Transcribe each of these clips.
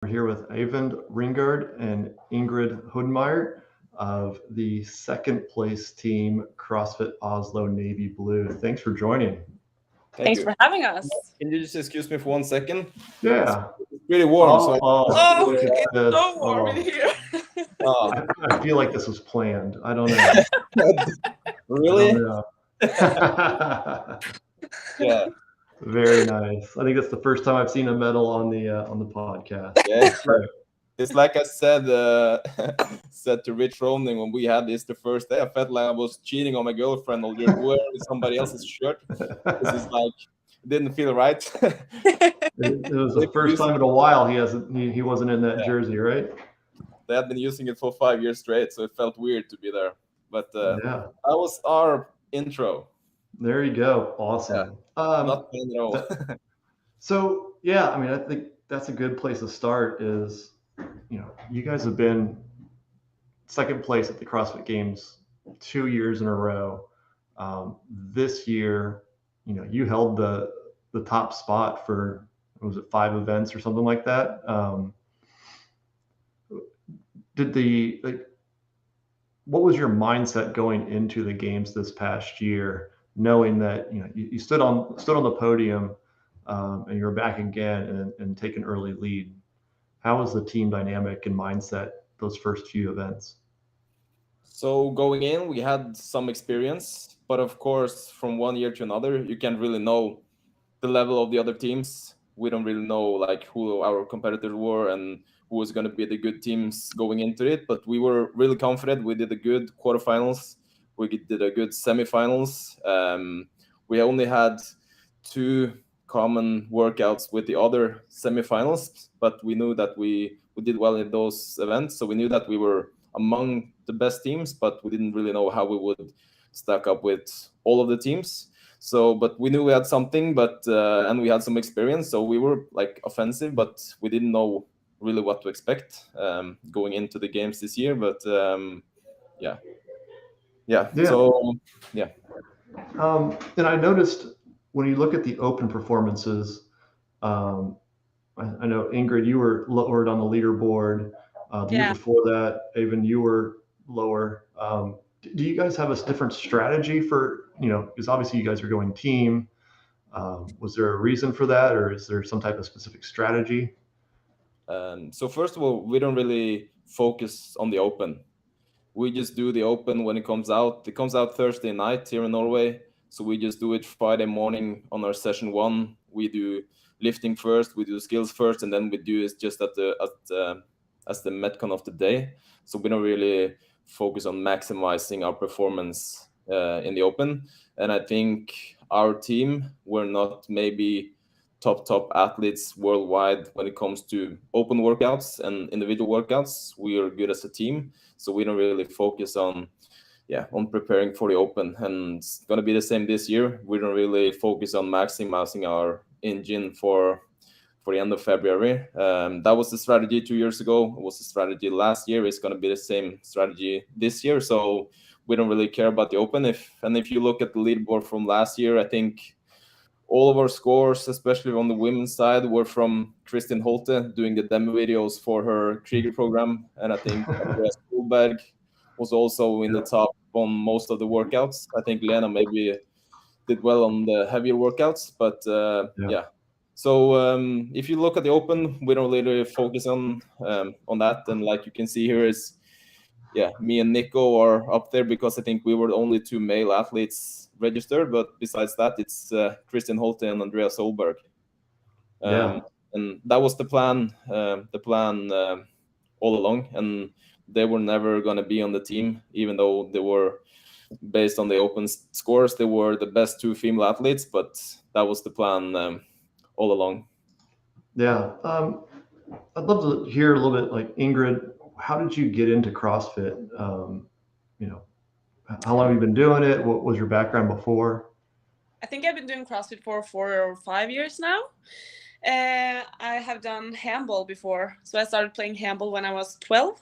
We're here with Eivind Ringard and Ingrid Hodnemyr of the second place team, CrossFit Oslo Navy Blue. Thanks for joining. Thank Thanks you. for having us. Can you just excuse me for 1 second? Yeah. It's pretty warm. So Oh, look at it's this. so warm in here. I feel like this was planned. I don't know. Really? I don't know. Yeah. Very nice. I think that's the first time I've seen a medal on the podcast. Yeah. Right. It's like I said said to Rich Roning when we had this the first day. I felt like I was cheating on my girlfriend or just wearing somebody else's shirt. This is like didn't feel right. It was the first time in a while he wasn't in that jersey, right? They had been using it for 5 years straight, so it felt weird to be there. But Yeah. that was our intro. There you go. Awesome. Not bad at all. So yeah, I mean, I think that's a good place to start. Is you guys have been second place at the CrossFit Games 2 years in a row. This year, you held the top spot for, was it 5 events or something like that? What was your mindset going into the games this past year, knowing that you stood on the podium and you're back again and take an early lead? How was the team dynamic and mindset those first few events? So going in, we had some experience, but of course, from 1 year to another, you can't really know the level of the other teams. We don't really know like who our competitors were and who was going to be the good teams going into it. But we were really confident. We did a good quarterfinals. We did a good semifinals. We only had 2 common workouts with the other semifinals, but we knew that we did well in those events. So we knew that we were among the best teams, but we didn't really know how we would stack up with all of the teams. So, but we knew we had something, and we had some experience. So we were like offensive, but we didn't know really what to expect going into the games this year. But yeah. So yeah. And I noticed when you look at the open performances, I know Ingrid, you were lowered on the leaderboard. The year before that, even you were lower. Do you guys have a different strategy for, because obviously you guys are going team. Was there a reason for that, or is there some type of specific strategy? So first of all, we don't really focus on the open. We just do the open when it comes out. It comes out Thursday night here in Norway. So we just do it Friday morning on our session 1. We do lifting first, we do skills first, and then we do it just as the metcon of the day. So we don't really focus on maximizing our performance in the open. And I think our team, we're not maybe top athletes worldwide when it comes to open workouts and individual workouts. We are good as a team, so we don't really focus on preparing for the open. And it's going to be the same this year. We don't really focus on maximizing our engine for the end of February. That was the strategy 2 years ago. It was the strategy last year. It's going to be the same strategy this year. So we don't really care about the open. If you look at the leaderboard from last year, I think all of our scores, especially on the women's side, were from Kristin Holte doing the demo videos for her Krieger program. And I think Andreas Solberg was also in the top on most of the workouts. I think Lena maybe did well on the heavier workouts, but yeah. So if you look at the open, we don't really focus on that. And like you can see here is, me and Nico are up there because I think we were the only 2 male athletes registered. But besides that, it's Kristin Holte and Andreas Solberg. And that was the plan all along. And they were never going to be on the team, even though they were, based on the open scores, they were the best 2 female athletes. But that was the plan all along. Yeah. I'd love to hear a little bit, like, Ingrid, how did you get into CrossFit? How long have you been doing it? What was your background before? I think I've been doing CrossFit for 4 or 5 years now. I have done handball before. So I started playing handball when I was 12.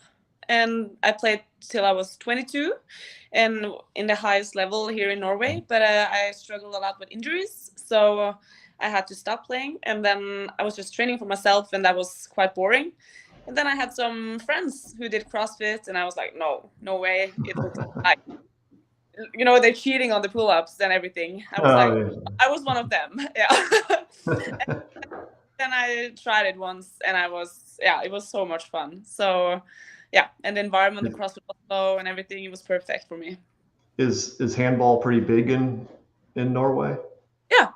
And I played till I was 22 and in the highest level here in Norway. But I struggled a lot with injuries. So I had to stop playing, and then I was just training for myself, and that was quite boring. And then I had some friends who did CrossFit, and I was like, no way. It looks like, they're cheating on the pull-ups and everything. I was I was one of them. Yeah. Then I tried it once, and it was so much fun. So yeah, and the environment, the CrossFit Oslo and everything, it was perfect for me. Is handball pretty big in Norway? Yeah.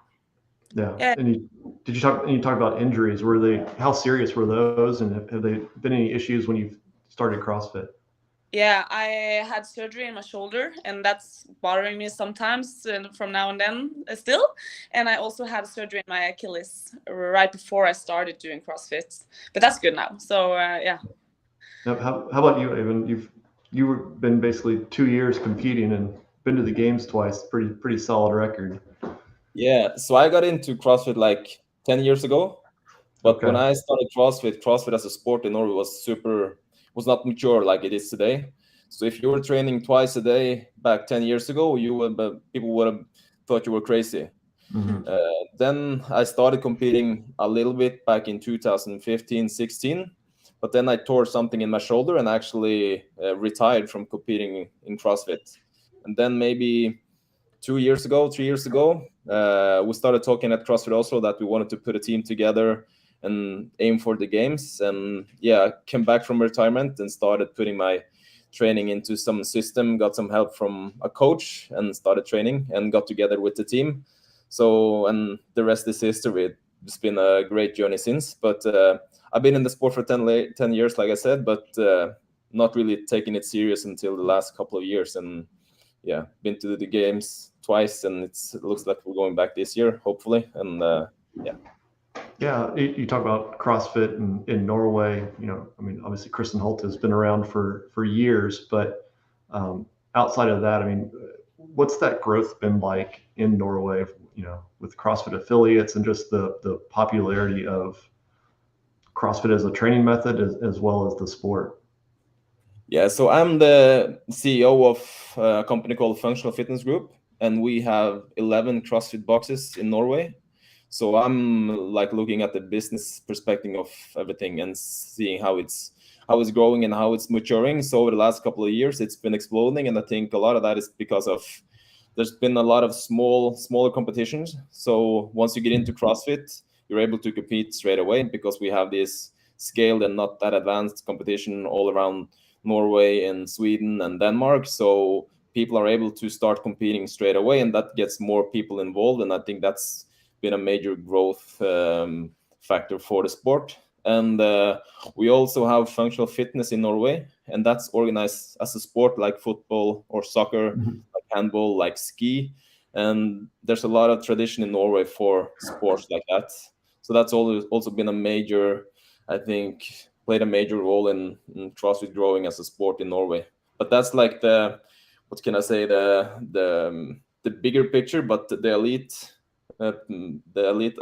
Yeah. And you talk about injuries. How serious were those, and have they been any issues when you started CrossFit? Yeah, I had surgery in my shoulder, and that's bothering me sometimes from now and then still. And I also had surgery in my Achilles right before I started doing CrossFit, but that's good now. So yeah. Now, how about you, Eivind? You've been basically 2 years competing and been to the games twice. Pretty solid record. Yeah, so I got into CrossFit like 10 years ago. But when I started CrossFit as a sport in Norway was not mature like it is today. So if you were training twice a day back 10 years ago, people would have thought you were crazy. Mm-hmm. Then I started competing a little bit back in 2015, 16. But then I tore something in my shoulder and actually retired from competing in CrossFit. And then maybe 3 years ago, we started talking at CrossFit Oslo that we wanted to put a team together and aim for the games. And yeah, I came back from retirement and started putting my training into some system, got some help from a coach and started training and got together with the team. So, and the rest is history. It's been a great journey since, but I've been in the sport for 10 years, like I said, but not really taking it serious until the last couple of years. And yeah, been to the games twice, and it looks like we're going back this year, hopefully. And yeah. Yeah, you talk about CrossFit in Norway. Obviously Kristen Holt has been around for years, but outside of that, what's that growth been like in Norway? With CrossFit affiliates and just the popularity of CrossFit as a training method as well as the sport. Yeah, so I'm the CEO of a company called Functional Fitness Group, and we have 11 CrossFit boxes in Norway. So I'm like looking at the business perspective of everything and seeing how it's growing and how it's maturing. So over the last couple of years, it's been exploding, and I think a lot of that is because there's been a lot of smaller competitions. So once you get into CrossFit, you're able to compete straight away because we have this scaled and not that advanced competition all around Norway and Sweden and Denmark. So people are able to start competing straight away, and that gets more people involved. And I think that's been a major growth factor for the sport. And we also have functional fitness in Norway, and that's organized as a sport like football or soccer, like handball, like ski. And there's a lot of tradition in Norway for sports like that. So that's also been a major, I think, played a major role in CrossFit growing as a sport in Norway. But that's like the bigger picture. But the elite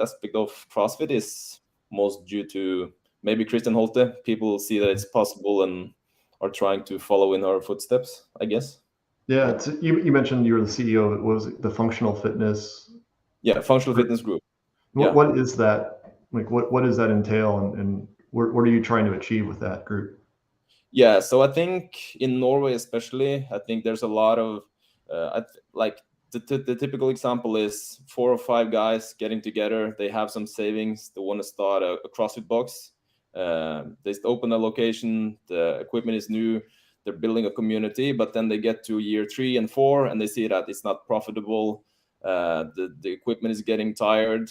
aspect of CrossFit is most due to maybe Kristen Holte. People see that it's possible and are trying to follow in her footsteps, I guess. Yeah, you mentioned you were the CEO. What was it, the Functional Fitness? Yeah, Functional Fitness Group. What is that? Like, what does that entail, and what are you trying to achieve with that group? Yeah, so I think in Norway especially, I think there's a lot of the typical example is 4 or 5 guys getting together. They have some savings. They want to start a CrossFit box. They open a location. The equipment is new. They're building a community, but then they get to year 3 and 4, and they see that it's not profitable. The equipment is getting tired.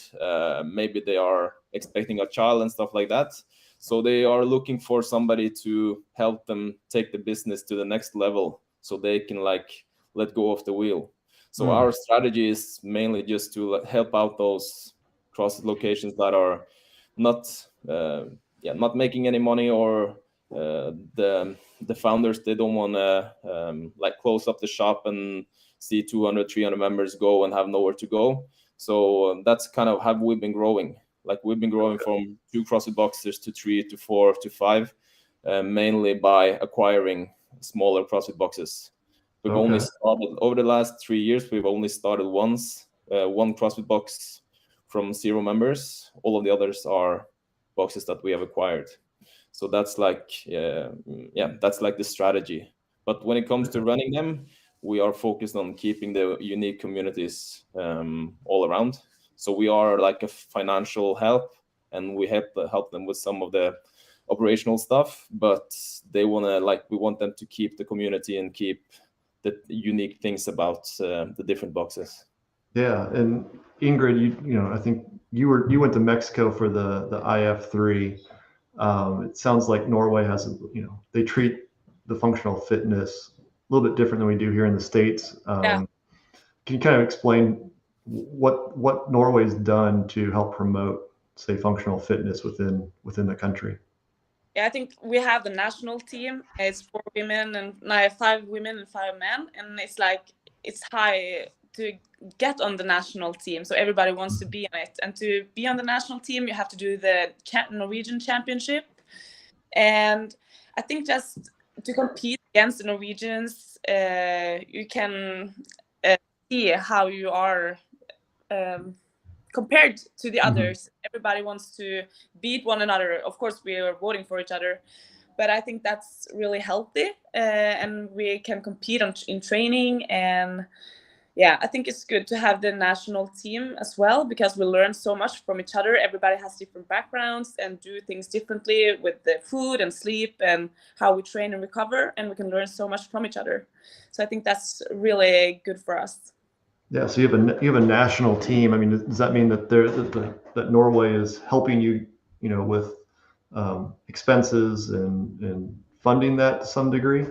Maybe they are expecting a child and stuff like that. So they are looking for somebody to help them take the business to the next level, so they can let go of the wheel. So our strategy is mainly just to help out those CrossFit locations that are not making any money, or the founders, they don't want to close up the shop and see 200, 300 members go and have nowhere to go. So that's kind of how we've been growing. We've been growing from 2 CrossFit boxes to 3 to 4 to 5, mainly by acquiring smaller CrossFit boxes. We've only started over the last 3 years. We've only started one CrossFit box from 0 members. All of the others are boxes that we have acquired. So that's like, that's like the strategy. But when it comes to running them, we are focused on keeping the unique communities all around. So we are like a financial help, and we help them with some of the operational stuff, but we want them to keep the community and keep the unique things about the different boxes. Yeah, and Ingrid, you know, I think you went to Mexico for the IF3. It sounds like Norway has, you know, they treat the functional fitness a little bit different than we do here in the States. Can you kind of explain what Norway's done to help promote, say, functional fitness within the country? Yeah, I think we have the national team. It's 4 women and 5 women and 5 men, and it's high to get on the national team. So everybody wants to be on it, and to be on the national team, you have to do the Norwegian championship. And I think just to compete against the Norwegians, you can see how you are compared to the others. Everybody wants to beat one another. Of course, we are voting for each other, but I think that's really healthy, and we can compete in training. And yeah, I think it's good to have the national team as well, because we learn so much from each other. Everybody has different backgrounds and do things differently with the food and sleep and how we train and recover, and we can learn so much from each other. So I think that's really good for us. Yeah, so you have a national team. I mean, does that mean that that Norway is helping you, you know, with expenses and funding that to some degree?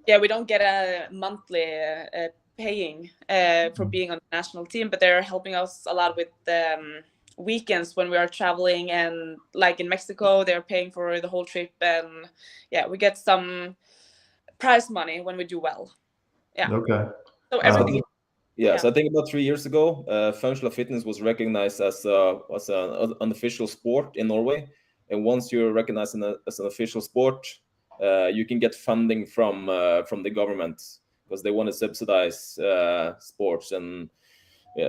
Yeah, we don't get a monthly paying for being on the national team, but they're helping us a lot with weekends when we are traveling, and like in Mexico, they're paying for the whole trip, and yeah, we get some prize money when we do well. Yeah. Okay. So everything. So I think about 3 years ago, functional fitness was recognized as an official sport in Norway. And once you're recognized as an official sport, you can get funding from the government, because they want to subsidize sports and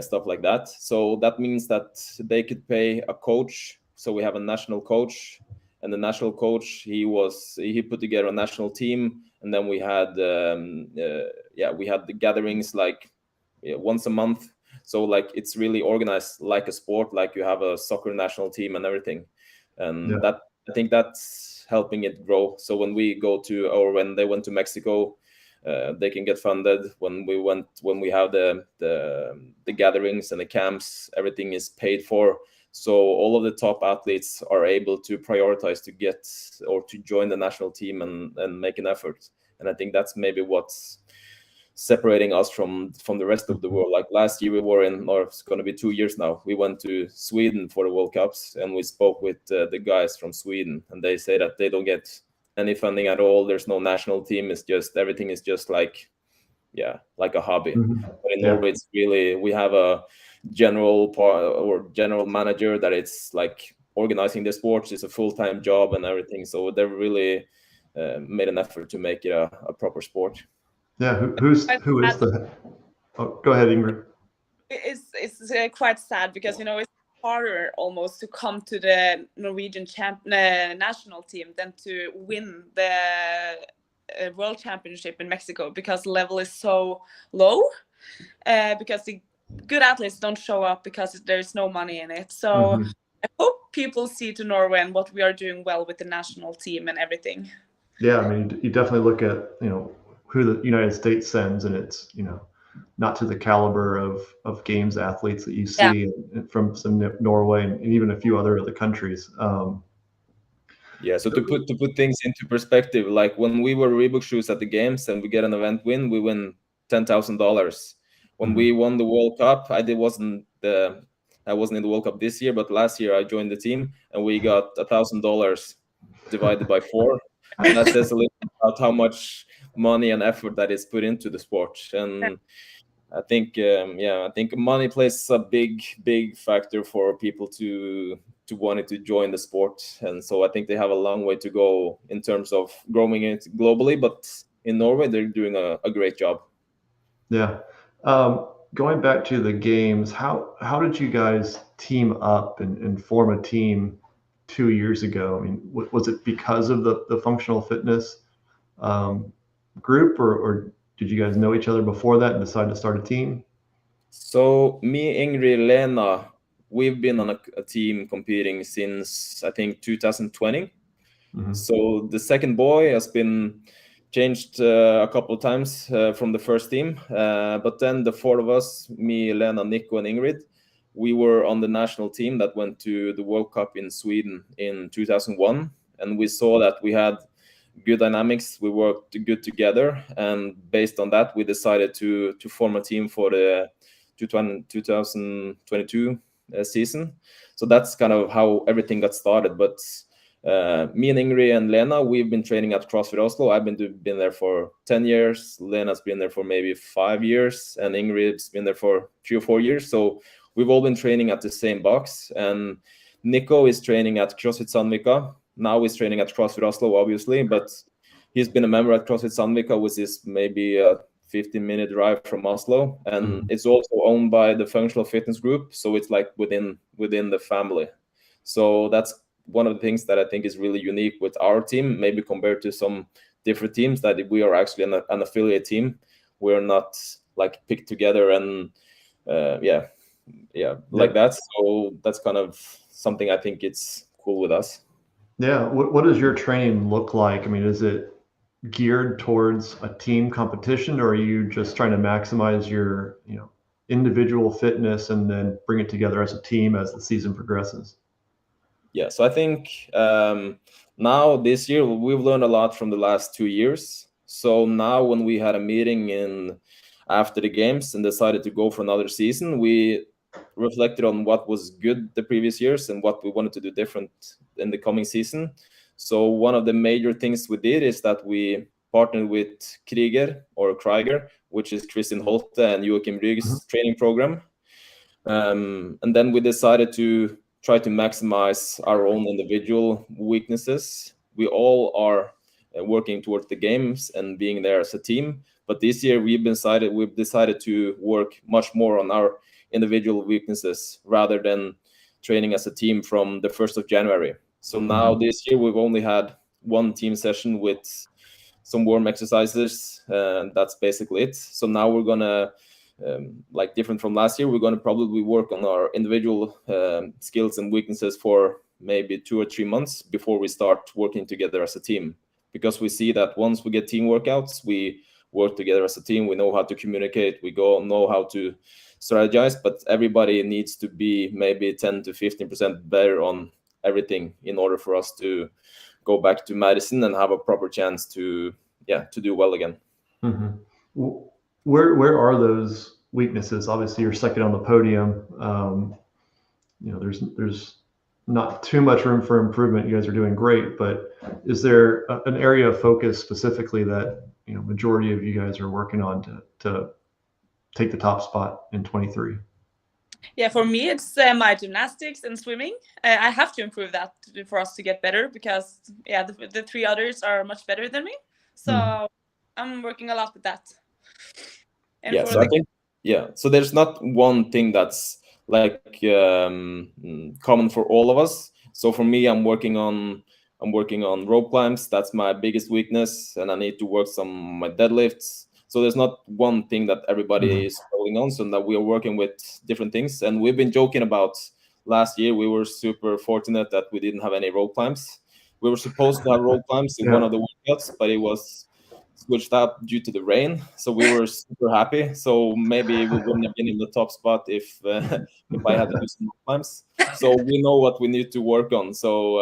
stuff like that. So that means that they could pay a coach. So we have a national coach, and the national coach, he put together a national team, and then we had the gatherings like once a month. So like it's really organized like a sport, like you have a soccer national team and everything. And that, I think that's helping it grow. So when we go to, or when they went to Mexico, they can get funded. When we have the gatherings and the camps, everything is paid for. So all of the top athletes are able to prioritize to get or to join the national team and make an effort. And I think that's maybe what's separating us from the rest of the world. Like last year we were or it's going to be 2 years now, we went to Sweden for the World Cups, and we spoke with the guys from Sweden, and they say that they don't get any funding at all. There's no national team. It's just, everything is just like a hobby. But in Norway, it's really, we have a general manager that it's like organizing the sports is a full-time job and everything. So they really made an effort to make it a proper sport. Yeah, who is the? Oh, go ahead, Ingrid. It's quite sad, because you know it's harder almost to come to the Norwegian national team than to win the World Championship in Mexico, because the level is so low, because the good athletes don't show up because there's no money in it. So I hope people see to Norway and what we are doing well with the national team and everything. Yeah, I mean, you definitely look at, you know, who the United States sends, and it's, you know, not to the caliber of games athletes that you see from some Norway and even a few other countries. So to put things into perspective, like when we were Reebok shoes at the games and we get an event win, we win $10,000. When we won the World Cup, I wasn't in the World Cup this year, but last year I joined the team and we got $1,000 divided by 4. And that says a little about how much money and effort that is put into the sport. And I think money plays a big factor for people to wanting to join the sport. And so I think they have a long way to go in terms of growing it globally, but in Norway they're doing a great job. Yeah. going back to the games, how did you guys team up and form a team 2 years ago? I mean, was it because of the functional fitness group, or did you guys know each other before that and decide to start a team? So me, Ingrid, Lena, we've been on a team competing since I think 2020. Mm-hmm. So the second boy has been changed a couple of times from the first team. But then the four of us, me, Lena, Nico, and Ingrid, we were on the national team that went to the World Cup in Sweden in 2001. And we saw that we had good dynamics. We worked good together. And based on that, we decided to form a team for the 2022 season. So that's kind of how everything got started. But me and Ingrid and Lena, we've been training at CrossFit Oslo. I've been there for 10 years. Lena's been there for maybe 5 years, and Ingrid's been there for 3 or 4 years. So we've all been training at the same box. And Nico is training at CrossFit Sandvika. Now he's training at CrossFit Oslo, obviously, but he's been a member at CrossFit Sandvika, which is maybe a 15-minute drive from Oslo. And it's also owned by the Functional Fitness Group. So it's like within the family. So that's one of the things that I think is really unique with our team, maybe compared to some different teams, that we are actually an affiliate team. We're not like picked together and like that. So that's kind of something I think it's cool with us. Yeah. What does your training look like? I mean, is it geared towards a team competition, or are you just trying to maximize your, individual fitness and then bring it together as a team as the season progresses? Yeah, so I think now this year we've learned a lot from the last 2 years. So now when we had a meeting after the games and decided to go for another season, we reflected on what was good the previous years and what we wanted to do different in the coming season. So one of the major things we did is that we partnered with Krieger, which is Kristin Holte and Joachim Ryg's training program. And then we decided to try to maximize our own individual weaknesses. We all are working towards the games and being there as a team. But this year we've decided to work much more on our individual weaknesses rather than training as a team from the 1st of January. So now this year we've only had one team session with some warm exercises, and that's basically it. So now we're gonna, like different from last year, we're gonna probably work on our individual skills and weaknesses for maybe 2 or 3 months before we start working together as a team. Because we see that once we get team workouts, we work together as a team. We know how to communicate. We know how to strategize, but everybody needs to be maybe 10 to 15% better on everything in order for us to go back to Madison and have a proper chance to do well again. Where are those weaknesses? Obviously, you're second on the podium. There's not too much room for improvement. You guys are doing great, but is there an area of focus specifically that majority of you guys are working on to take the top spot in 23? Yeah, for me, it's my gymnastics and swimming. I have to improve that for us to get better because, the 3 others are much better than me. So I'm working a lot with that. And I think, so there's not one thing that's like common for all of us. So for me, I'm working on rope climbs. That's my biggest weakness, and I need to work some my deadlifts. So there's not one thing that everybody is holding on, so that we are working with different things. And we've been joking about last year. We were super fortunate that we didn't have any rope climbs. We were supposed to have rope climbs in one of the workouts, but it was switched out due to the rain. So we were super happy. So maybe we wouldn't have been in the top spot if I had to do some rope climbs. So we know what we need to work on. So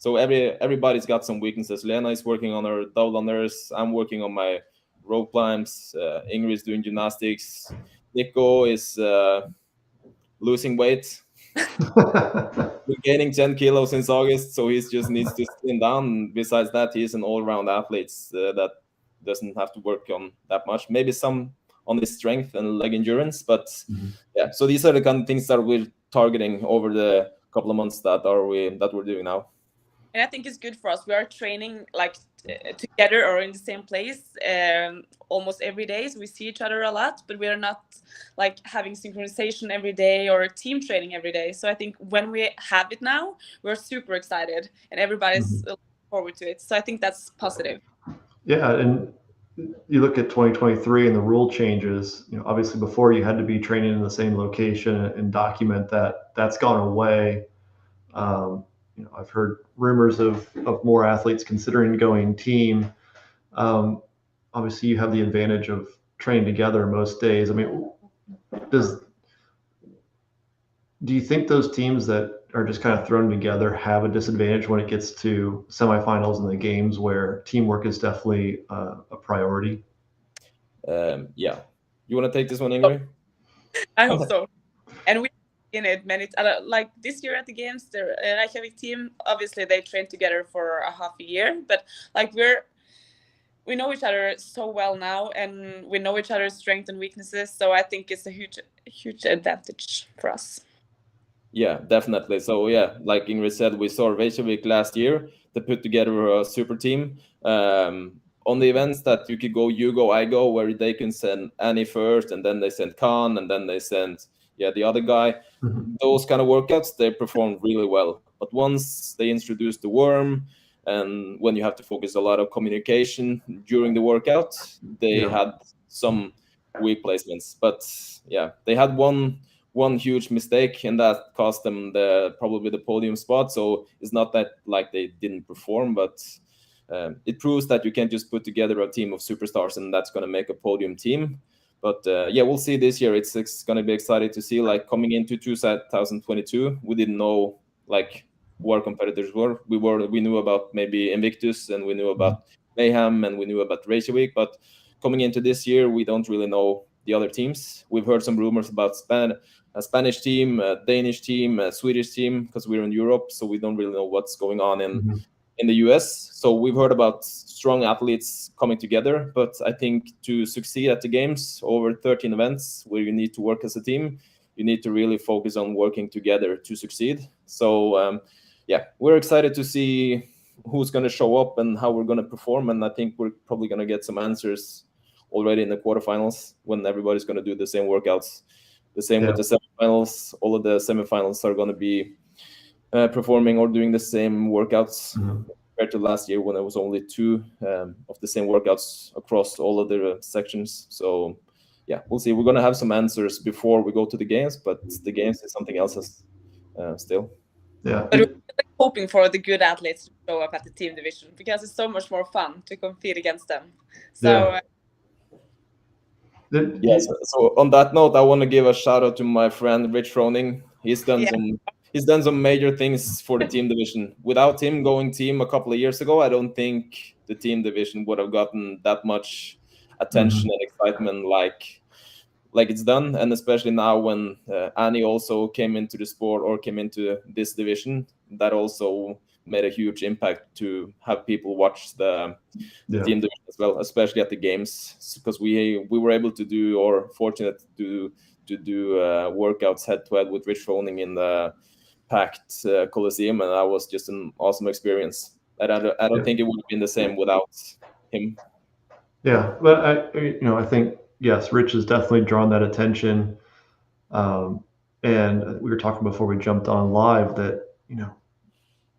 So everybody's got some weaknesses. Lena is working on her double unders. I'm working on my rope climbs. Ingrid is doing gymnastics. Nico is losing weight. We're gaining 10 kilos since August, so he just needs to slim down. Besides that, he's an all-round athlete that doesn't have to work on that much. Maybe some on his strength and leg endurance, but so these are the kind of things that we're targeting over the couple of months that we're doing now. And I think it's good for us. We are training like together or in the same place almost every day. So we see each other a lot, but we are not like having synchronization every day or team training every day. So I think when we have it now, we're super excited and everybody's looking forward to it. So I think that's positive. Yeah, and you look at 2023 and the rule changes. Obviously before you had to be training in the same location and document that. That's gone away. I've heard rumors of more athletes considering going team. Obviously, you have the advantage of training together most days. I mean, do you think those teams that are just kind of thrown together have a disadvantage when it gets to semifinals and the games where teamwork is definitely a priority? Yeah. You want to take this one, Ingrid? I hope so. And we in it many like this year at the games, the Reykjavik team, obviously they trained together for a half a year, but like we know each other so well now, and we know each other's strengths and weaknesses. So I think it's a huge advantage for us. Yeah, definitely. So yeah, like Ingrid said, we saw Reykjavik last year to put together a super team. On the events that you could go, you go, I go, where they can send Annie first, and then they send Khan, and then they send the other guy. Those kind of workouts, they performed really well. But once they introduced the worm, and when you have to focus a lot of communication during the workout, they had some weak placements. But yeah, they had one huge mistake, and that cost them probably the podium spot. So it's not that like they didn't perform, but it proves that you can't just put together a team of superstars and that's going to make a podium team. But we'll see this year. It's going to be exciting to see. Like coming into 2022, we didn't know like who our competitors were. We knew about maybe Invictus, and we knew about Mayhem, and we knew about Reykjavik. But coming into this year, we don't really know the other teams. We've heard some rumors about a Spanish team, a Danish team, a Swedish team, because we're in Europe, so we don't really know what's going on in the US. So we've heard about strong athletes coming together, but I think to succeed at the games over 13 events where you need to work as a team, you need to really focus on working together to succeed. So we're excited to see who's going to show up and how we're going to perform. And I think we're probably going to get some answers already in the quarterfinals when everybody's going to do the same workouts. The same with the semifinals. All of the semifinals are going to be performing or doing the same workouts compared to last year when there was only 2 of the same workouts across all of the sections. So we'll see. We're going to have some answers before we go to the games, but the games is something else still. Yeah. But we're really hoping for the good athletes to show up at the team division because it's so much more fun to compete against them. So so on that note, I want to give a shout out to my friend Rich Froning. He's done some major things for the team division. Without him going team a couple of years ago, I don't think the team division would have gotten that much attention and excitement like it's done. And especially now when Annie also came into the sport or came into this division, that also made a huge impact to have people watch the team division as well, especially at the games, because we were able to do, or fortunate to do workouts head-to-head with Rich Froning in the packed Coliseum, and that was just an awesome experience. I don't think it would have been the same without him. Yeah, but I think yes, Rich has definitely drawn that attention, and we were talking before we jumped on live that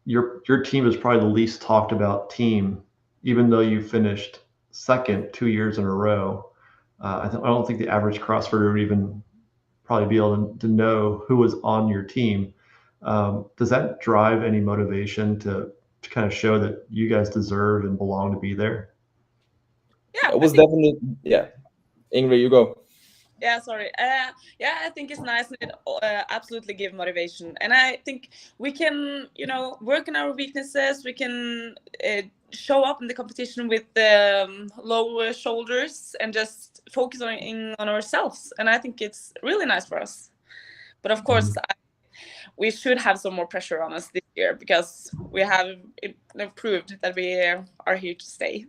your team is probably the least talked about team, even though you finished second 2 years in a row. I don't think the average CrossFitter would even probably be able to know who was on your team. Does that drive any motivation to kind of show that you guys deserve and belong to be there? Yeah, it was definitely Ingrid, you go. Yeah, sorry. I think it's nice, and it absolutely give motivation. And I think we can, work on our weaknesses. We can show up in the competition with low shoulders and just focus on ourselves. And I think it's really nice for us. But of course, we should have some more pressure on us this year because we have proved that we are here to stay.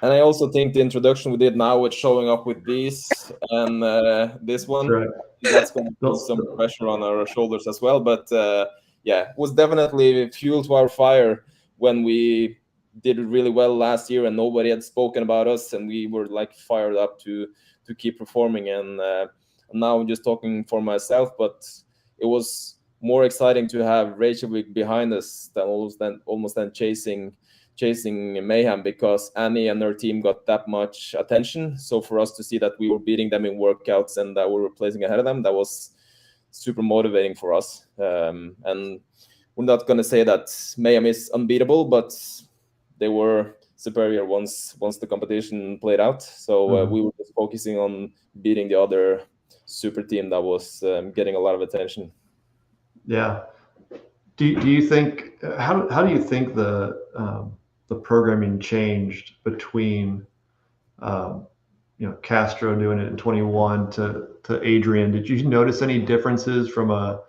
And I also think the introduction we did now with showing up with these and this one, that's going to put some pressure on our shoulders as well. But was definitely fuel to our fire when we did really well last year and nobody had spoken about us, and we were like fired up to keep performing. And now I'm just talking for myself, but it was more exciting to have Reykjavik behind us than almost chasing mayhem, because Annie and her team got that much attention. So for us to see that we were beating them in workouts and that we were placing ahead of them, that was super motivating for us. And we're not going to say that mayhem is unbeatable, but they were superior once the competition played out. So we were just focusing on beating the other super team that was getting a lot of attention. Yeah. Do you think how do you think the programming changed between Castro doing it in 21 to Adrian? Did you notice any differences from a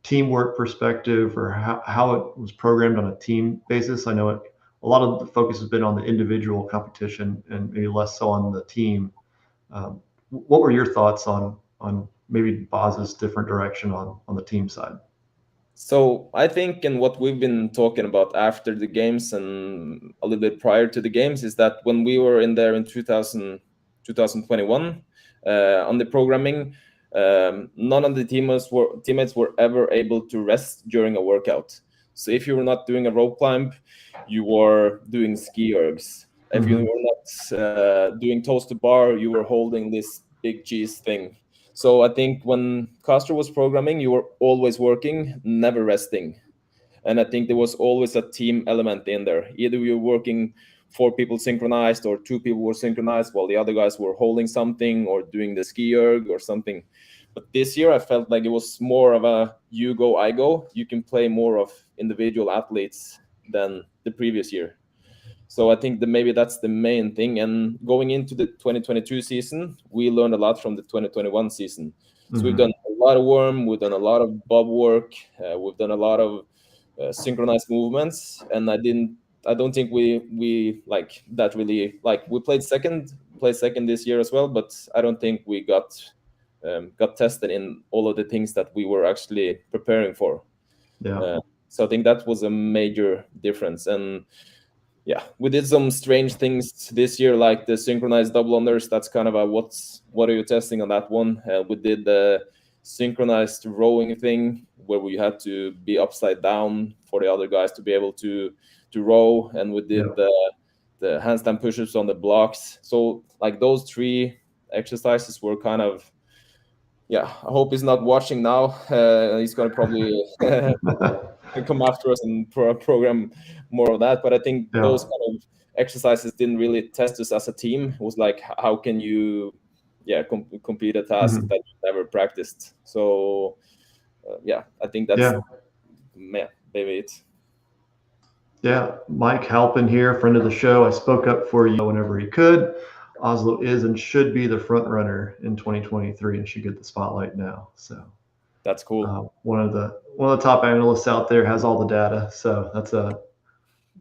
teamwork perspective, or how it was programmed on a team basis? I know a lot of the focus has been on the individual competition and maybe less so on the team. What were your thoughts on maybe Boz's different direction on the team side? So I think, and what we've been talking about after the games and a little bit prior to the games, is that when we were in there in 2021 on the programming, none of the teammates were ever able to rest during a workout. So if you were not doing a rope climb, you were doing ski ergs. If you were not doing toes to bar, you were holding this big cheese thing. So I think when Castro was programming, you were always working, never resting. And I think there was always a team element in there. Either you were working 4 people synchronized or 2 people were synchronized while the other guys were holding something or doing the ski erg or something. But this year I felt like it was more of a you go, I go. You can play more of individual athletes than the previous year. So I think that maybe that's the main thing. And going into the 2022 season, we learned a lot from the 2021 season. So we've done a lot of worm, we've done a lot of bob work, we've done a lot of synchronized movements. And I don't think we like that really, like we played second this year as well, but I don't think we got tested in all of the things that we were actually preparing for. Yeah. So I think that was a major difference. And yeah, we did some strange things this year, like the synchronized double unders. That's kind of a what are you testing on that one? We did the synchronized rowing thing where we had to be upside down for the other guys to be able to row, and we did the handstand push-ups on the blocks. So like those 3 exercises were kind of, I hope he's not watching now. He's going to probably come after us and program more of that. But I think those kind of exercises didn't really test us as a team. It was like, how can you complete a task that you never practiced? So I think that's maybe it. Yeah, Mike Halpin here, friend of the show. I spoke up for you whenever he could. Oslo is and should be the front runner in 2023 and should get the spotlight now. So that's cool. One of the top analysts out there has all the data. So that's a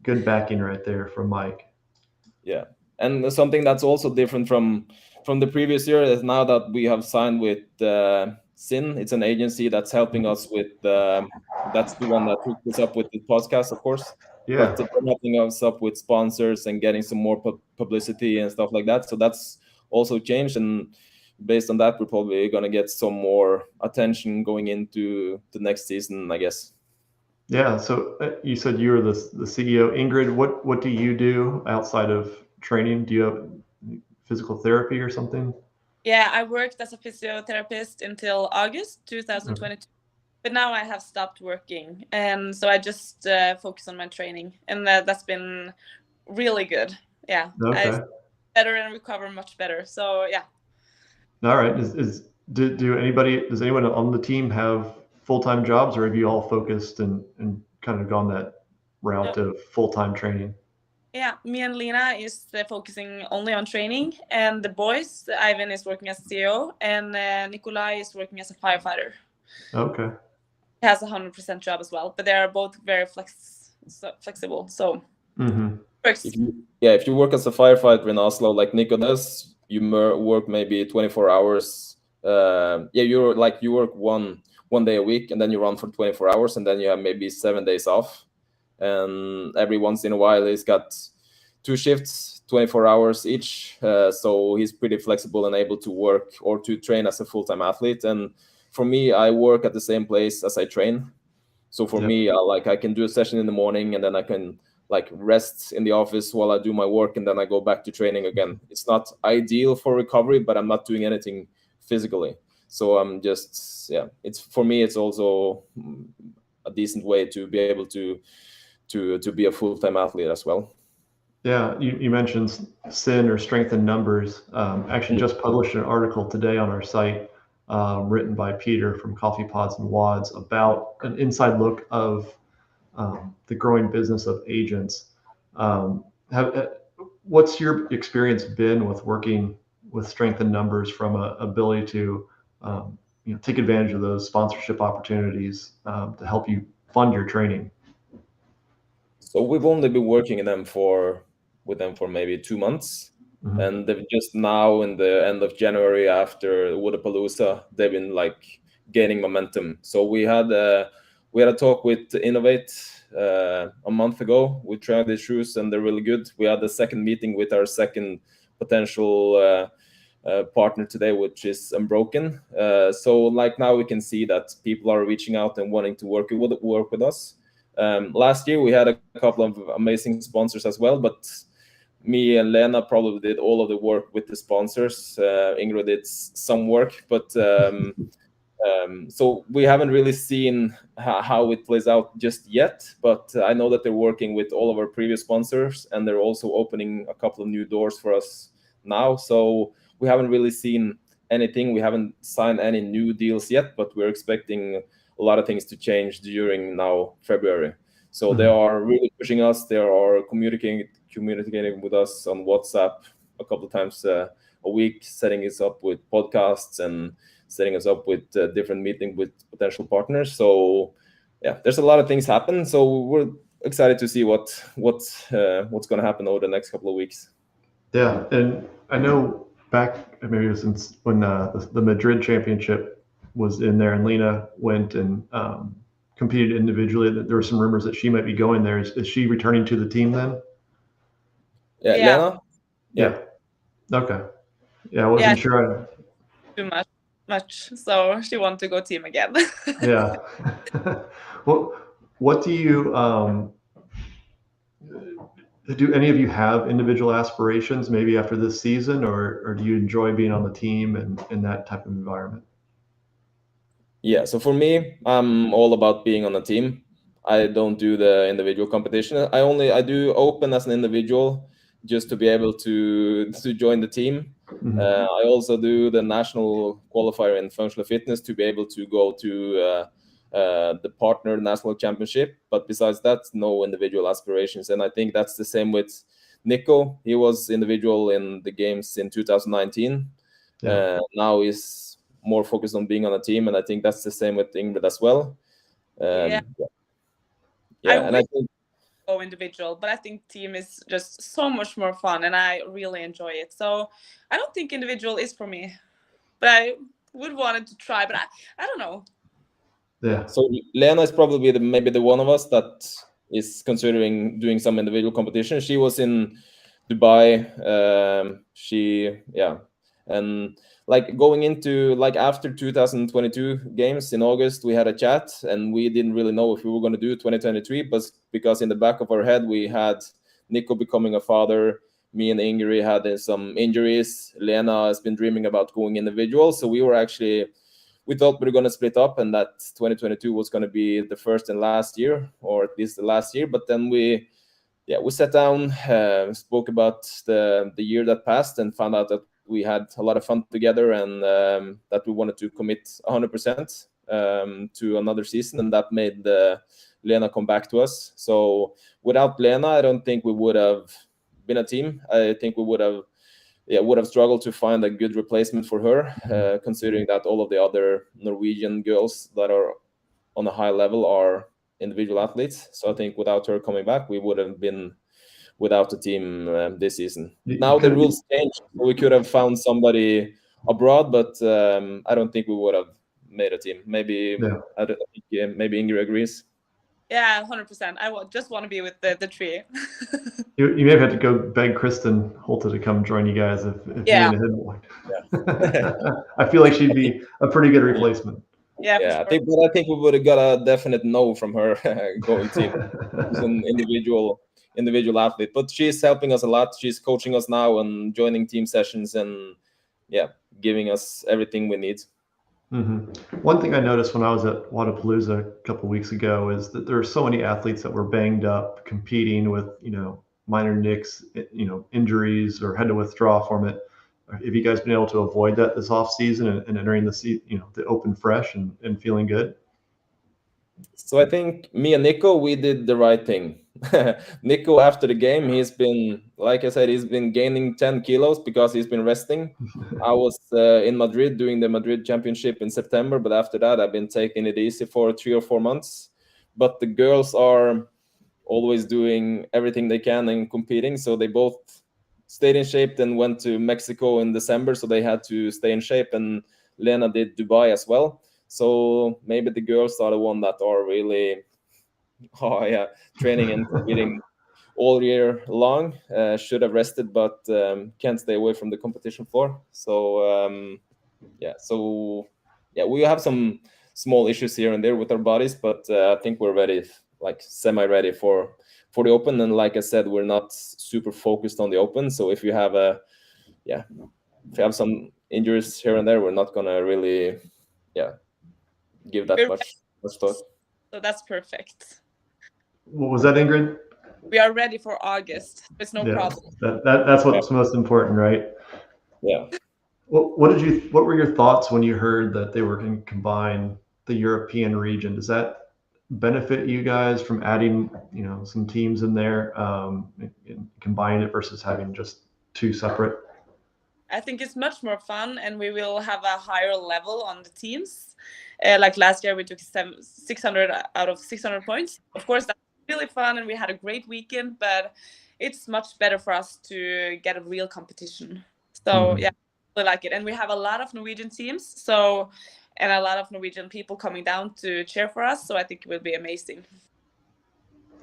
good backing right there from Mike. Yeah. And something that's also different from the previous year is now that we have signed with Sin. It's an agency that's helping us with that's the one that hooked us up with the podcast, of course. Yeah. But they're helping us up with sponsors and getting some more publicity and stuff like that. So that's also changed. And based on that, we're probably going to get some more attention going into the next season, I guess. Yeah. So you said you were the CEO. Ingrid, what do you do outside of training? Do you have physical therapy or something? Yeah, I worked as a physiotherapist until August 2022. But now I have stopped working, and so I just focus on my training, and that's been really good. Yeah, I better and recover much better. So yeah. All right. Does anyone on the team have full-time jobs, or have you all focused and kind of gone that route of full-time training? Yeah, me and Lena is focusing only on training, and the boys, Eivind is working as CEO, and Nikolai is working as a firefighter. Okay. He has a 100% job as well, but they are both very flexible. So works. If you work as a firefighter in Oslo, like Nico does, you work maybe 24 hours. You work one 1 day a week, and then you run for 24 hours, and then you have maybe 7 days off. And every once in a while, he's got 2 shifts, 24 hours each. So he's pretty flexible and able to work or to train as a full-time athlete. And for me, I work at the same place as I train. So for me, I can do a session in the morning, and then I can rest in the office while I do my work, and then I go back to training again. It's not ideal for recovery, but I'm not doing anything physically. So I'm just, it's for me, it's also a decent way to be able to be a full-time athlete as well. Yeah, you mentioned SIN, or strength in numbers. Actually just published an article today on our site, written by Peter from Coffee Pods and Wads, about an inside look of the growing business of agents. What's your experience been with working with strength in numbers from a ability to take advantage of those sponsorship opportunities to help you fund your training? So we've only been working with them for maybe 2 months. Mm-hmm. And they've just now, in the end of January, after Wodapalooza, they've been gaining momentum. So we had a talk with Innovate a month ago. We tried the shoes, and they're really good. We had a second meeting with our second potential partner today, which is Unbroken. So now we can see that people are reaching out and wanting to work with us. Last year we had a couple of amazing sponsors as well, but me and Lena probably did all of the work with the sponsors. Ingrid did some work, but so we haven't really seen how it plays out just yet. But I know that they're working with all of our previous sponsors, and they're also opening a couple of new doors for us now. So we haven't really seen anything. We haven't signed any new deals yet, but we're expecting a lot of things to change during now February. So they are really pushing us. They are communicating with us on WhatsApp a couple of times a week, setting us up with podcasts and setting us up with different meetings with potential partners. So there's a lot of things happen. So we're excited to see what's going to happen over the next couple of weeks. Yeah, and I know back maybe it was since when the Madrid championship was in there, and Lena went and competed individually. There were some rumors that she might be going there. Is she returning to the team then? Yeah. Lena? Yeah. Okay. Yeah, I wasn't sure. Too much. So she wanted to go team again. Yeah. Well, what do you do? Any of you have individual aspirations maybe after this season, or do you enjoy being on the team and in that type of environment? Yeah, so for me, I'm all about being on a team. I don't do the individual competition. I do open as an individual just to be able to join the team. Mm-hmm. I also do the national qualifier in functional fitness to be able to go to the partner national championship. But besides that, no individual aspirations. And I think that's the same with Nico. He was individual in the games in 2019. Yeah. Now he's more focused on being on a team, and I think that's the same with Ingrid as well. I think go individual, but I think team is just so much more fun, and I really enjoy it. So I don't think individual is for me, but I would want it to try, but I don't know. Yeah. So Lena is probably maybe the one of us that is considering doing some individual competition. She was in Dubai. And going into after 2022 games in August, we had a chat, and we didn't really know if we were going to do 2023, but because in the back of our head we had Nico becoming a father, me and Ingrid had some injuries, Lena has been dreaming about going individual, so we thought we were going to split up, and that 2022 was going to be the first and last year, or at least the last year. But then we sat down, spoke about the year that passed, and found out that we had a lot of fun together, and that we wanted to commit 100% to another season, and that made Lena come back to us. So without Lena, I don't think we would have been a team. I think we would have struggled to find a good replacement for her, considering that all of the other Norwegian girls that are on a high level are individual athletes. So I think without her coming back, we would have been without the team this season. Now the rules changed. We could have found somebody abroad, but I don't think we would have made a team. Maybe I think maybe Ingrid agrees. Yeah, 100%. Just want to be with the tree. You may have had to go beg Kristen Holte to come join you guys if you didn't hit one. I feel like she'd be a pretty good replacement. Yeah, sure. I think we would have got a definite no from her going team. She's an individual athlete, but she's helping us a lot. She's coaching us now and joining team sessions and giving us everything we need. Mm-hmm. One thing I noticed when I was at Wadapalooza a couple of weeks ago is that there are so many athletes that were banged up competing with, minor nicks, injuries, or had to withdraw from it. Have you guys been able to avoid that this off season and entering the open fresh and feeling good? So I think me and Nico, we did the right thing. Nico, after the game, he's been, like I said, he's been gaining 10 kilos because he's been resting. I was in Madrid doing the Madrid Championship in September, but after that, I've been taking it easy for 3 or 4 months. But the girls are always doing everything they can and competing. So they both stayed in shape, then went to Mexico in December. So they had to stay in shape, and Lena did Dubai as well. So maybe the girls are the one that are really training and competing all year long. Should have rested, but can't stay away from the competition floor. So we have some small issues here and there with our bodies, but I think we're ready, like semi-ready for the open. And like I said, we're not super focused on the open. So if you have some injuries here and there, we're not gonna really give that much thought. So that's perfect. What was that, Ingrid? We are ready for August. There's no problem. That's what's most important, right? Yeah. What were your thoughts when you heard that they were going to combine the European region? Does that benefit you guys from adding, some teams in there, and combining it versus having just 2 separate? I think it's much more fun, and we will have a higher level on the teams. Like last year, we took 600 out of 600 points. Of course, that's really fun, and we had a great weekend, but it's much better for us to get a real competition. So I really like it. And we have a lot of Norwegian teams, and a lot of Norwegian people coming down to cheer for us. So I think it will be amazing.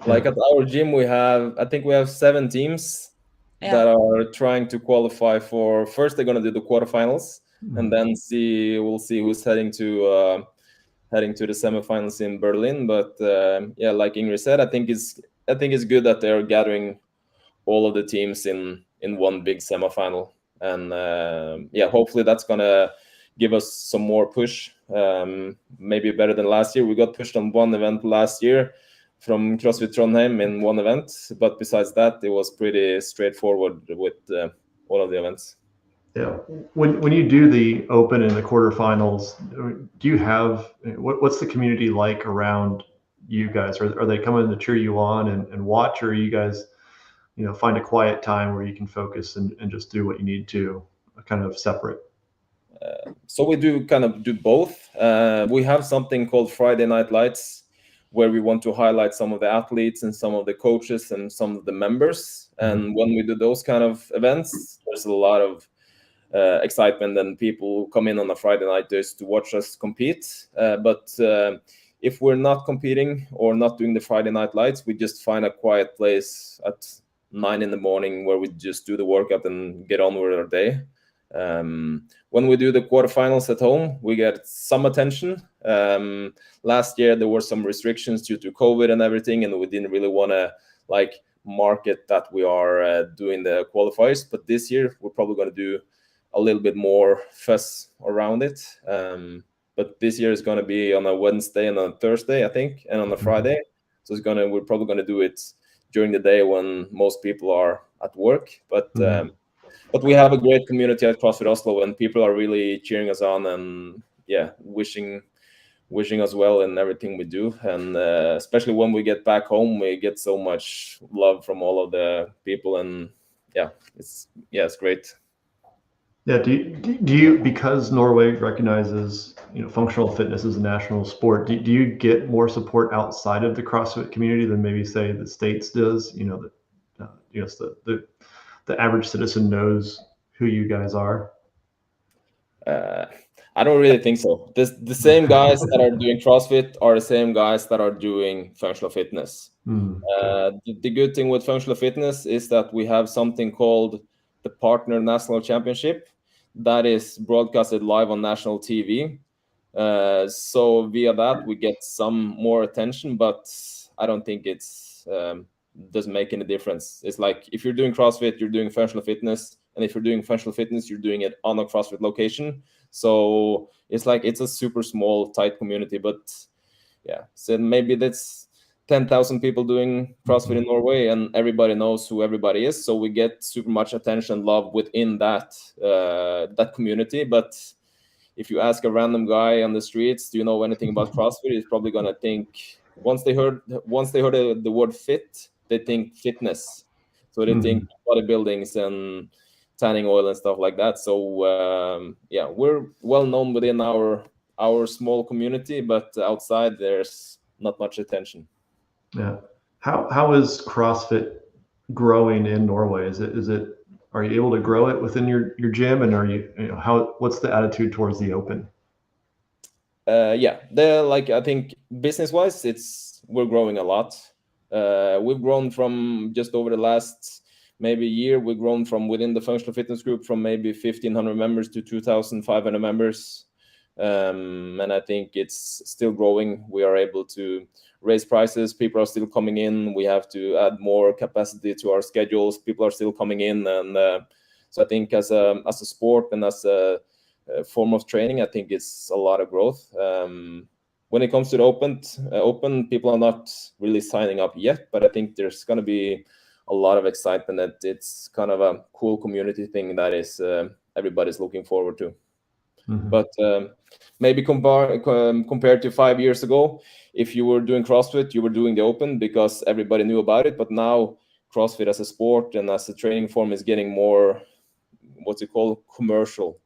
Like at our gym, I think we have 7 teams that are trying to qualify for. First, they're going to do the quarterfinals, and then we'll see who's heading to the semifinals in Berlin. But like Ingrid said, I think it's good that they're gathering all of the teams in one big semifinal, and hopefully that's gonna give us some more push. Maybe better than last year. We got pushed on one event last year from CrossFit Trondheim in one event, but besides that, it was pretty straightforward with all of the events. Yeah. When you do the open and the quarterfinals, do you have what's the community like around you guys? Are they coming to cheer you on and watch, or you guys, find a quiet time where you can focus and just do what you need to, kind of separate? So we do kind of do both. We have something called Friday Night Lights, where we want to highlight some of the athletes and some of the coaches and some of the members. And when we do those kind of events, there's a lot of excitement, and people come in on a Friday night just to watch us compete. But if we're not competing or not doing the Friday Night Lights, we just find a quiet place at 9 in the morning where we just do the workout and get on with our day. When we do the quarterfinals at home, we get some attention. Last year there were some restrictions due to COVID and everything, and we didn't really want to market that we are doing the qualifiers. But this year we're probably going to do a little bit more fuss around it. But this year is going to be on a Wednesday and on a Thursday, I think, and on a Friday. So we're probably going to do it during the day when most people are at work. But we have a great community at CrossFit Oslo, and people are really cheering us on and wishing us well in everything we do. And especially when we get back home, we get so much love from all of the people, and it's great. Yeah. Do you, because Norway recognizes functional fitness as a national sport, do you get more support outside of the CrossFit community than maybe say the States does? The average citizen knows who you guys are. I don't really think so. The same guys that are doing CrossFit are the same guys that are doing functional fitness. The good thing with functional fitness is that we have something called the Partner National Championship that is broadcasted live on national TV. So via that we get some more attention, but I don't think it's doesn't make any difference. It's like if you're doing CrossFit, you're doing functional fitness, and if you're doing functional fitness, you're doing it on a CrossFit location. So it's like it's a super small, tight community. But yeah, so maybe that's 10,000 people doing CrossFit in Norway, and everybody knows who everybody is. So we get super much attention and love within that that community. But if you ask a random guy on the streets, do you know anything about CrossFit? He's probably gonna think once they heard the word fit, they think fitness. So they think bodybuildings and tanning oil and stuff like that. So yeah, we're well known within our small community, but outside there's not much attention. Yeah. How is CrossFit growing in Norway? Is it are you able to grow it within your gym, and are you know what's the attitude towards the open? Yeah, I think business wise we're growing a lot. We've grown from just over the last maybe year, we've grown from within the functional fitness group from maybe 1,500 members to 2,500 members. And I think it's still growing. We are able to raise prices. People are still coming in. We have to add more capacity to our schedules. People are still coming in. And so I think as a sport and as a form of training, I think it's a lot of growth. When it comes to the open, people are not really signing up yet, but I think there's going to be a lot of excitement that it's kind of a cool community thing that is everybody's looking forward to. But maybe compared to 5 years ago, if you were doing CrossFit, you were doing the open because everybody knew about it. But now CrossFit as a sport and as a training form is getting more, what's it called, commercial.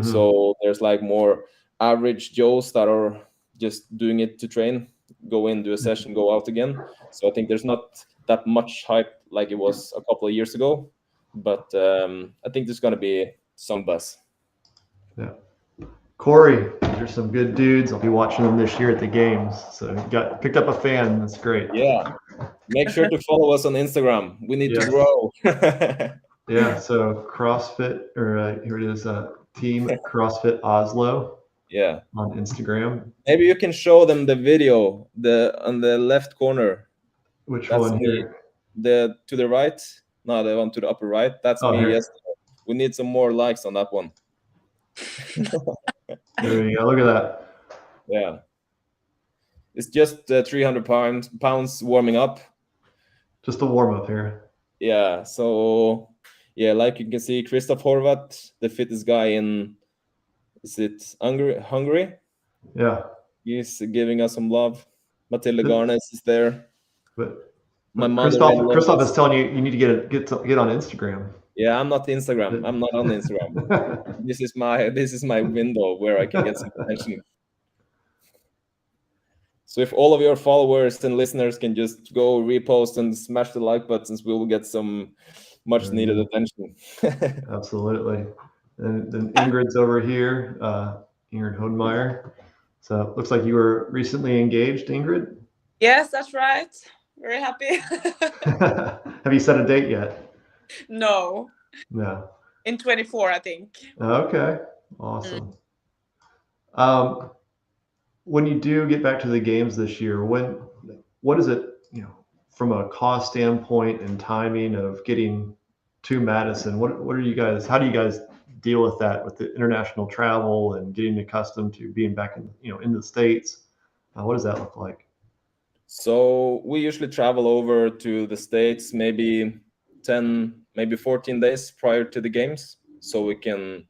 So there's like more average Joes that are just doing it to train, go in, do a session, go out again. So I think there's not that much hype like it was a couple of years ago. But I think there's going to be some buzz. Yeah. Corey, there's some good dudes. I'll be watching them this year at the games. So you picked up a fan. That's great. Yeah. Make sure to follow us on Instagram. We need to grow. Yeah. So CrossFit, or here it is, Team CrossFit Oslo. Yeah. On Instagram. Maybe you can show them the video on the left corner. Which one here? The to the right? No, the one to the upper right. That's me. Here. Yes. We need some more likes on that one. There you go. Look at that. Yeah. It's just 300 pounds warming up. Just a warm up here. Yeah. So yeah, like you can see, Christoph Horvat, the fittest guy in, is it Hungary? Yeah. He's giving us some love. Matilda Garnes is there. But my Christoph is telling you need to get on Instagram. Yeah, I'm not Instagram. I'm not on Instagram. This is my window where I can get some attention. So if all of your followers and listeners can just go repost and smash the like buttons, we will get some much needed attention. Absolutely. And then Ingrid's over here, Ingrid Hodnemyr. So it looks like you were recently engaged, Ingrid? Yes, that's right. Very happy. Have you set a date yet? No. No. In 24, I think. Okay. Awesome. When you do get back to the games this year, what is it, from a cost standpoint and timing of getting to Madison? How do you guys deal with that, with the international travel and getting accustomed to being back in the States? What does that look like? So we usually travel over to the States maybe 10, maybe 14 days prior to the games, so we can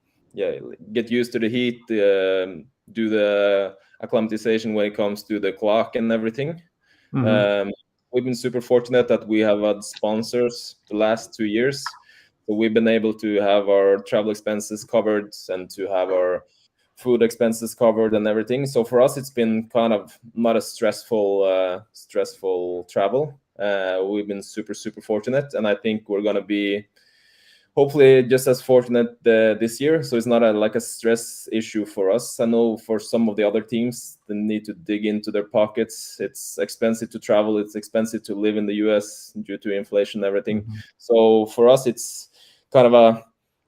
get used to the heat, do the acclimatization when it comes to the clock and everything. We've been super fortunate that we have had sponsors the last 2 years, so we've been able to have our travel expenses covered and to have our food expenses covered and everything. So for us, it's been kind of not a stressful travel. We've been super fortunate, and I think we're going to be hopefully just as fortunate this year. So it's not like a stress issue for us. I know for some of the other teams, they need to dig into their pockets. It's expensive to travel. It's expensive to live in the US due to inflation and everything. Mm-hmm. So for us, it's kind of a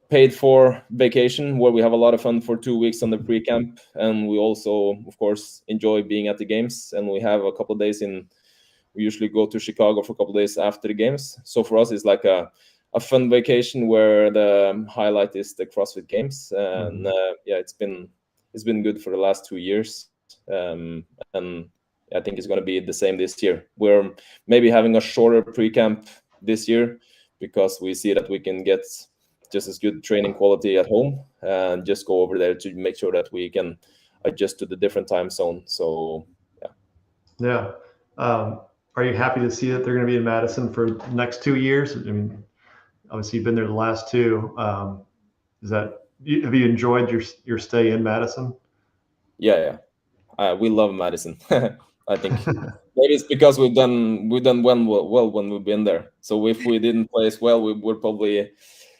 paid for vacation where we have a lot of fun for 2 weeks on the pre-camp. And we also, of course, enjoy being at the games. And we have a couple of days we usually go to Chicago for a couple of days after the games. So for us, it's like a fun vacation where the highlight is the CrossFit Games, and it's been good for the last 2 years, and I think it's going to be the same this year. We're maybe having a shorter pre-camp this year because we see that we can get just as good training quality at home and just go over there to make sure that we can adjust to the different time zone. So yeah. Are you happy to see that they're going to be in Madison for the next 2 years? I mean, obviously you've been there the last two. Have you enjoyed your stay in Madison? Yeah. We love Madison. I think maybe it's because we've done well when we've been there. So if we didn't play as well, we would probably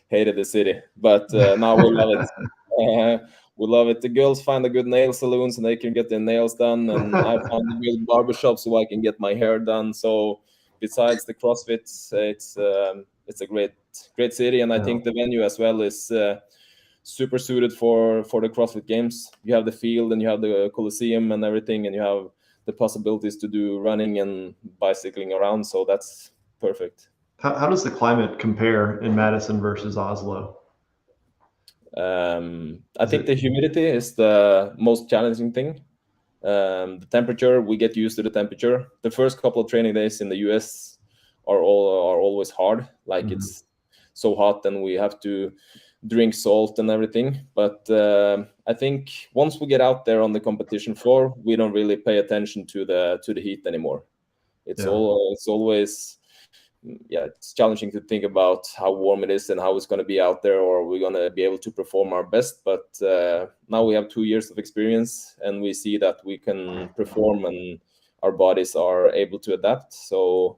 hated the city. But now we love it. We love it. The girls find a good nail salons and they can get their nails done, and I find a good barbershop so I can get my hair done. So besides the CrossFit, it's a great city, and I think the venue as well is super suited for the CrossFit Games. You have the field and you have the Coliseum and everything, and you have the possibilities to do running and bicycling around. So that's perfect. How does the climate compare in Madison versus Oslo? I think the humidity is the most challenging thing. The temperature, we get used to the temperature. The first couple of training days in the US are always hard. Like it's so hot and we have to drink salt and everything. But I think once we get out there on the competition floor, we don't really pay attention to the heat anymore. It's always it's challenging to think about how warm it is and how it's going to be out there, or we're going to be able to perform our best. But now we have 2 years of experience and we see that we can perform and our bodies are able to adapt. So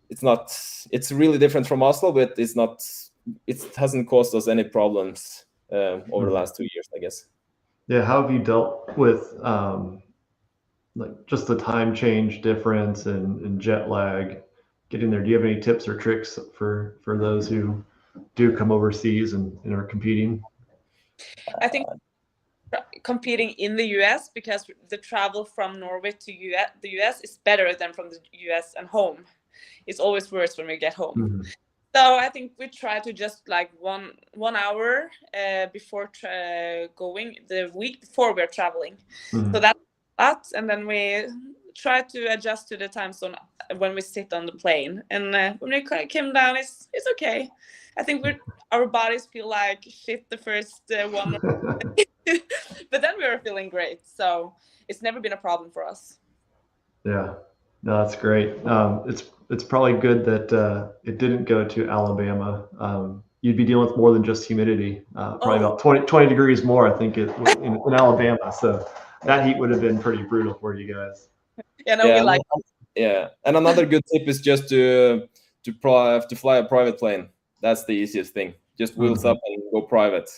it's really different from Oslo, but it hasn't caused us any problems over the last 2 years, I guess. Yeah. How have you dealt with like just the time change difference and jet lag getting there? Do you have any tips or tricks for those who do come overseas and are competing? I think competing in the US, because the travel from Norway to the US is better than from the US and home. It's always worse when we get home. So I think we try to just like one hour before going the week before we're traveling. So that's that, and then we try to adjust to the time zone when we sit on the plane. And when we came down, it's okay. I think our bodies feel like shit the first 1 but then we were feeling great. So it's never been a problem for us. Yeah, no, that's great. It's probably good that it didn't go to Alabama. You'd be dealing with more than just humidity, probably about 20 degrees more, I think, in Alabama. So that heat would have been pretty brutal for you guys. And another good tip is just to fly a private plane. That's the easiest thing. Just wheels up and go private.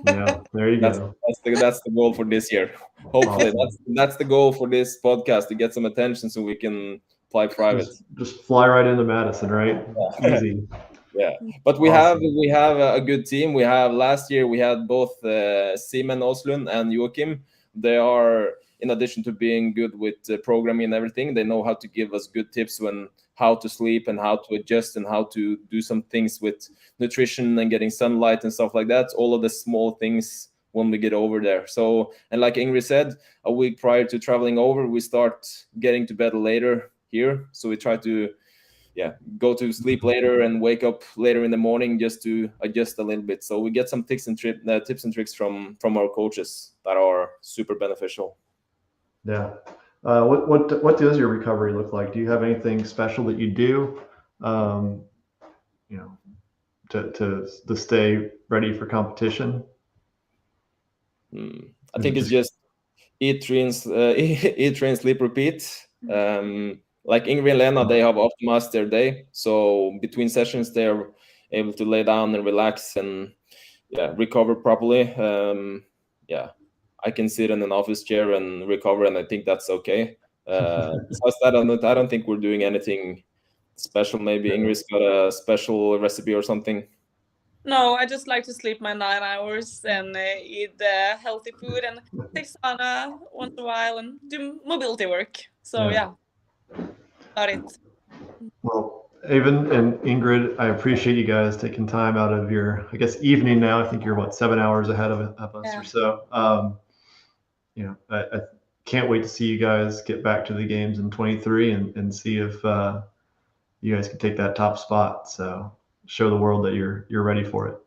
Yeah, there you go. That's the goal for this year. Hopefully, that's the goal for this podcast, to get some attention so we can fly private. Just fly right into Madison, right? Yeah. Easy. Yeah, but we have a good team. We have last year we had both Simen Oslund and Joachim. They are, in addition to being good with programming and everything, they know how to give us good tips when how to sleep and how to adjust and how to do some things with nutrition and getting sunlight and stuff like that. All of the small things when we get over there. So, and like Ingrid said, a week prior to traveling over, we start getting to bed later here. So we try to go to sleep later and wake up later in the morning just to adjust a little bit. So we get some tips and tricks from our coaches that are super beneficial. Yeah. What does your recovery look like? Do you have anything special that you do, to stay ready for competition? I think it's just eat, train, sleep, repeat. Like Ingrid and Lena, they have optimized their day. So between sessions, they're able to lay down and relax and recover properly. I can sit in an office chair and recover, and I think that's okay. Besides that, I don't think we're doing anything special. Maybe Ingrid's got a special recipe or something. No, I just like to sleep my 9 hours and eat healthy food and take sauna once in a while and do mobility work. So yeah, about it. Well, Eivind and Ingrid, I appreciate you guys taking time out of your, I guess, evening now. I think you're 7 hours ahead of us or so. I can't wait to see you guys get back to the games in 23 and see if you guys can take that top spot. So show the world that you're ready for it.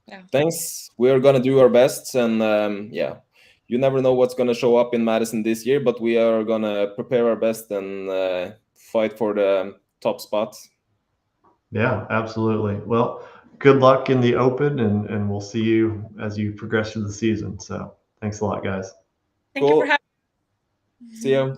Yeah. Thanks. We are gonna do our best, and you never know what's gonna show up in Madison this year, but we are gonna prepare our best and fight for the top spots. Yeah, absolutely. Well, good luck in the Open, and we'll see you as you progress through the season. So thanks a lot, guys. Thank you for having me. See you.